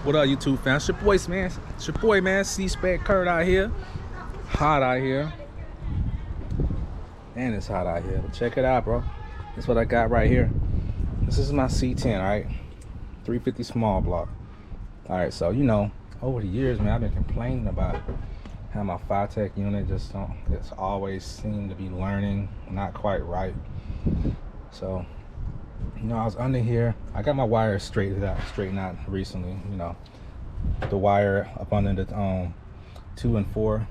What up, YouTube fans? It's your boys, man. It's your boy, man. C-Spec Kurt out here. Hot out here. And it's hot out here. But check it out, bro. That's what I got right here. This is my C10, all right? 350 small block. All right, so, you know, over the years, man, I've been complaining about how my FiTech unit just don't, it's always seemed to be learning not quite right. So, you know, I was under here. I got my wires straightened out recently. You know, the wire up under the 2 and 4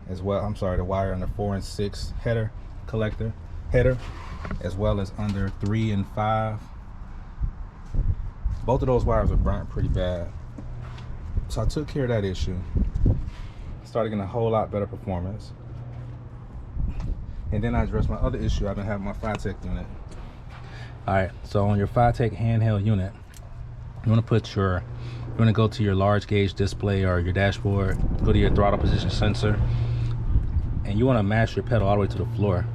as well. I'm sorry, the wire under 4 and 6 header, as well as under 3 and 5. Both of those wires were burnt pretty bad. So I took care of that issue. Started getting a whole lot better performance. And then I addressed my other issue I've been having with my FiTech unit. Alright, so on your FiTech handheld unit, you want to go to your large gauge display or your dashboard, go to your throttle position sensor, and you want to mash your pedal all the way to the floor.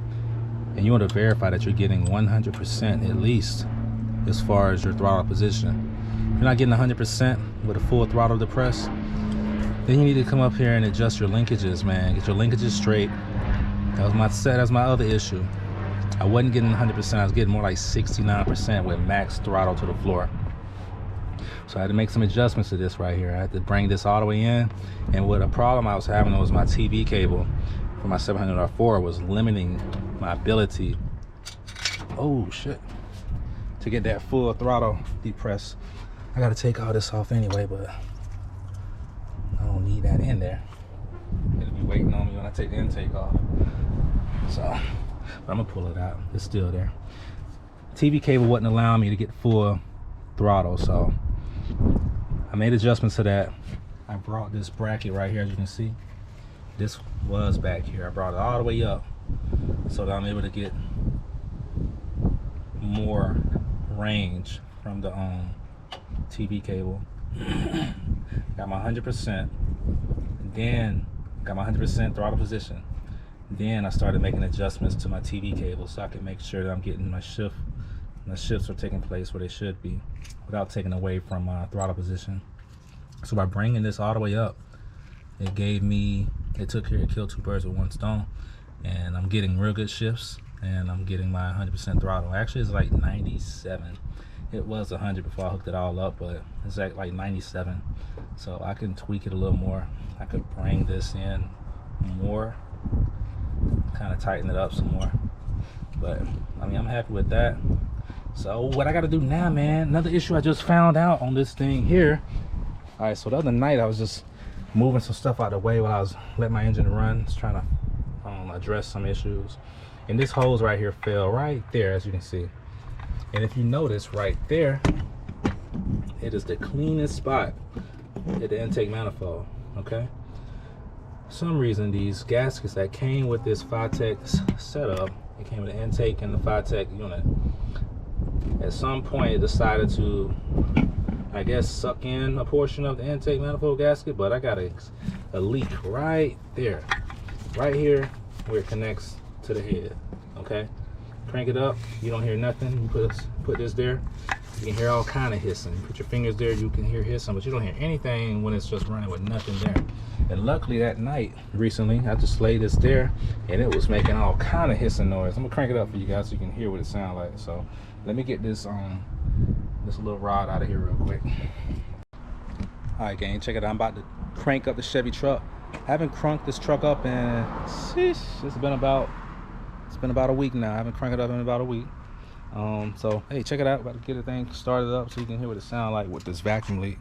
And you want to verify that you're getting 100% at least as far as your throttle position. If you're not getting 100% with a full throttle depressed, then you need to come up here and adjust your linkages, man. Get your linkages straight. That was my other issue. I wasn't getting 100%, I was getting more like 69% with max throttle to the floor. So I had to make some adjustments to this right here. I had to bring this all the way in. And what a problem I was having was my TV cable for my 700R4 was limiting my ability, oh shit, to get that full throttle depressed. I gotta take all this off anyway, but I don't need that in there. It'll be waiting on me when I take the intake off. So, but I'm gonna pull it out. It's still there. TV cable wasn't allowing me to get full throttle, so I made adjustments to that. I brought this bracket right here, as you can see. This was back here. I brought it all the way up so that I'm able to get more range from the TV cable. Got my 100%, then got my 100% throttle position. Then I started making adjustments to my TV cable so I can make sure that I'm getting my shift. The shifts are taking place where they should be without taking away from my throttle position. So by bringing this all the way up, it took care to kill two birds with one stone. And I'm getting real good shifts and I'm getting my 100% throttle. Actually, it's like 97. It was 100 before I hooked it all up, but it's at like 97. So I can tweak it a little more. I could bring this in more, kind of tighten it up some more. But I mean, I'm happy with that. So what I got to do now, man, another issue I just found out on this thing here. All right, so the other night I was just moving some stuff out of the way while I was letting my engine run, just trying to address some issues. And this hose right here fell right there, as you can see. And if you notice right there, it is the cleanest spot at the intake manifold, okay? For some reason, these gaskets that came with this FiTech setup, it came with the intake and the FiTech unit. At some point, it decided to, I guess, suck in a portion of the intake manifold gasket, but I got a leak right there, right here where it connects to the head, okay? Crank it up, you don't hear nothing. You put this there, you can hear all kind of hissing. You put your fingers there, you can hear hissing, but you don't hear anything when it's just running with nothing there. And luckily that night, recently, I just laid this there and it was making all kind of hissing noise. I'm gonna crank it up for you guys so you can hear what it sounds like. So let me get this this little rod out of here real quick. All right, gang, check it out. I'm about to crank up the Chevy truck. I haven't cranked this truck up in, it's been about a week now. I haven't cranked it up in about a week. So hey, check it out. About to get the thing started up so you can hear what it sounds like with this vacuum leak.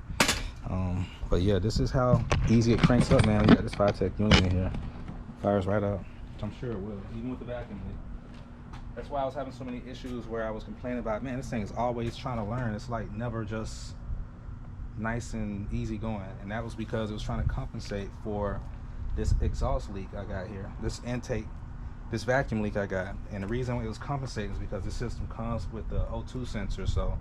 But yeah, this is how easy it cranks up, man. We got this FiTech unit in here. Fires right up. I'm sure it will, even with the vacuum leak. That's why I was having so many issues where I was complaining about, man, this thing is always trying to learn. It's like never just nice and easy going. And that was because it was trying to compensate for this exhaust leak I got here, this intake, this vacuum leak I got. And the reason it was compensating is because the system comes with the O2 sensor, so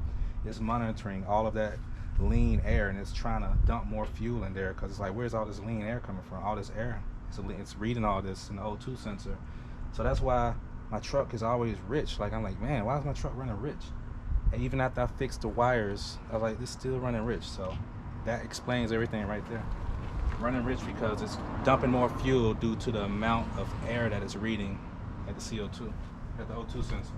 it's monitoring all of that lean air and it's trying to dump more fuel in there, because it's like, where's all this lean air coming from? All this air, it's reading all this in the O2 sensor. So that's why my truck is always rich. Like, I'm like, man, why is my truck running rich? And even after I fixed the wires, I was like, this is still running rich. So That explains everything right there. Running rich because it's dumping more fuel due to the amount of air that it's reading at the CO2, at the O2 sensor.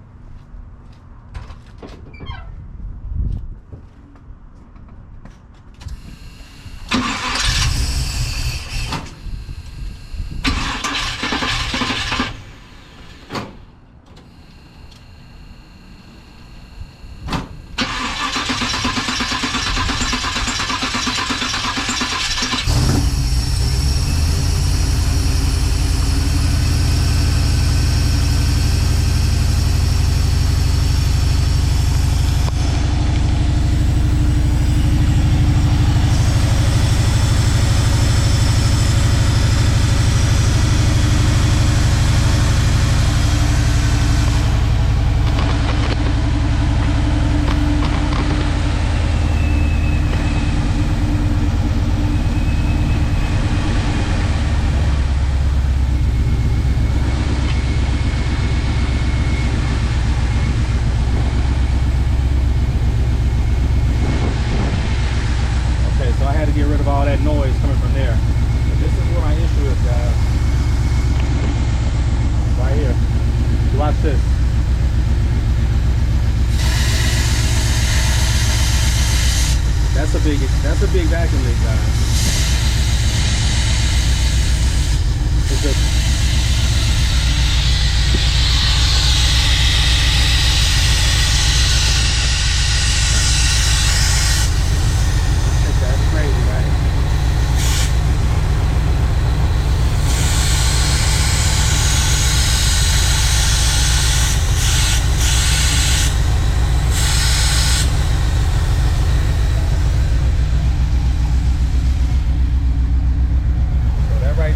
All that noise coming from there. But this is where my issue is, guys. Right here. Watch this. That's a big vacuum leak, guys. It's just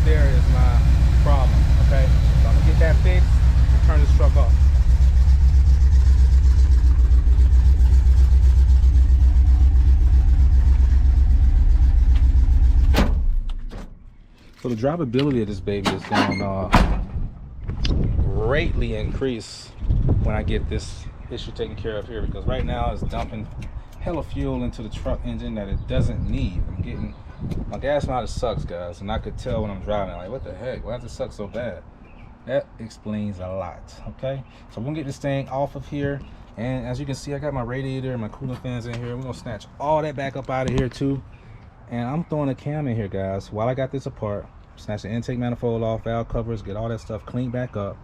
there is my problem, okay? So I'm gonna get that fixed and turn this truck off. So the drivability of this baby is going to greatly increase when I get this issue taken care of here, because right now it's dumping hella fuel into the truck engine that it doesn't need. I'm getting my gas mileage sucks, guys, and I could tell when I'm driving, like, what the heck, why does it suck so bad? That explains a lot, okay? So we're gonna get this thing off of here, and as you can see, I got my radiator and my cooling fans in here. We're gonna snatch all that back up out of here too, and I'm throwing a cam in here, guys, while I got this apart. Snatch the intake manifold off, valve covers, get all that stuff cleaned back up.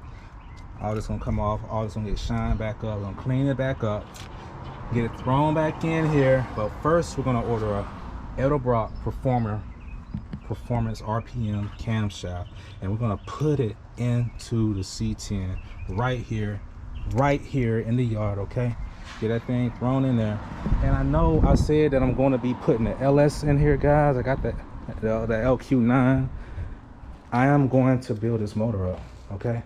All this gonna come off, all this gonna get shined back up. We're gonna clean it back up, get it thrown back in here, but first we're gonna order a Edelbrock Performance RPM camshaft, and we're gonna put it into the C10 right here in the yard, okay? Get that thing thrown in there. And I know I said that I'm going to be putting the LS in here, guys. I got the LQ9. I am going to build this motor up, okay?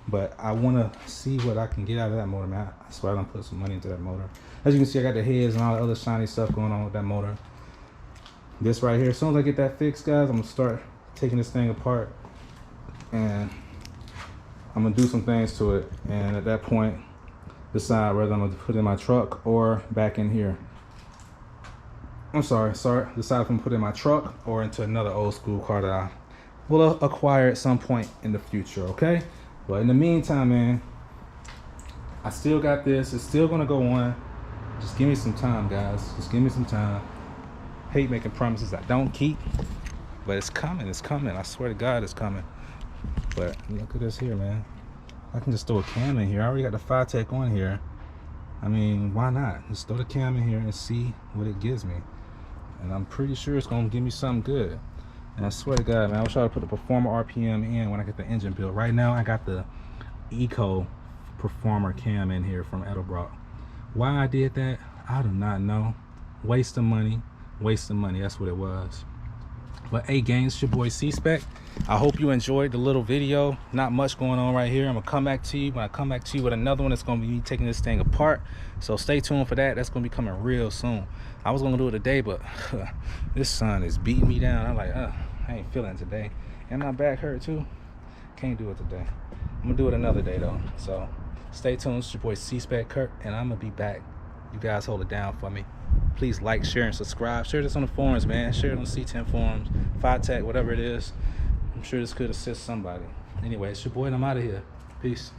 But I want to see what I can get out of that motor, man. I swear I'm gonna put some money into that motor. As you can see, I got the heads and all the other shiny stuff going on with that motor. This right here, as soon as I get that fixed, guys, I'm gonna start taking this thing apart and I'm gonna do some things to it, and at that point decide whether I'm gonna put it in my truck or back in here. Decide if I'm gonna put it in my truck or into another old school car that I will acquire at some point in the future, okay? But in the meantime, man, I still got this. It's still gonna go on. Just give me some time, guys. Just give me some time. Hate making promises I don't keep, but it's coming. It's coming. I swear to God, it's coming. But look at this here, man. I can just throw a cam in here. I already got the FiTech on here. I mean, why not? Just throw the cam in here and see what it gives me. And I'm pretty sure it's gonna give me something good. And I swear to God, man, I wish I would put the Performer RPM in when I get the engine built. Right now, I got the Eco Performer cam in here from Edelbrock. Why I did that, I do not know. Wasting money, that's what it was. But hey, gang, it's your boy C-Spec. I hope you enjoyed the little video. Not much going on right here. I'm gonna come back to you when I come back to you with another one that's gonna be me taking this thing apart. So stay tuned for that. That's gonna be coming real soon. I was gonna do it today, but this sun is beating me down. I'm like, I ain't feeling it today. And my back hurt too. Can't do it today. I'm gonna do it another day though. So stay tuned. It's your boy C-Spec Kurt, and I'm gonna be back. You guys hold it down for me. Please like, share, and subscribe. Share this on the forums, man. Share it on C10 forums, FiTech, whatever it is. I'm sure this could assist somebody. Anyway, it's your boy, and I'm out of here. Peace.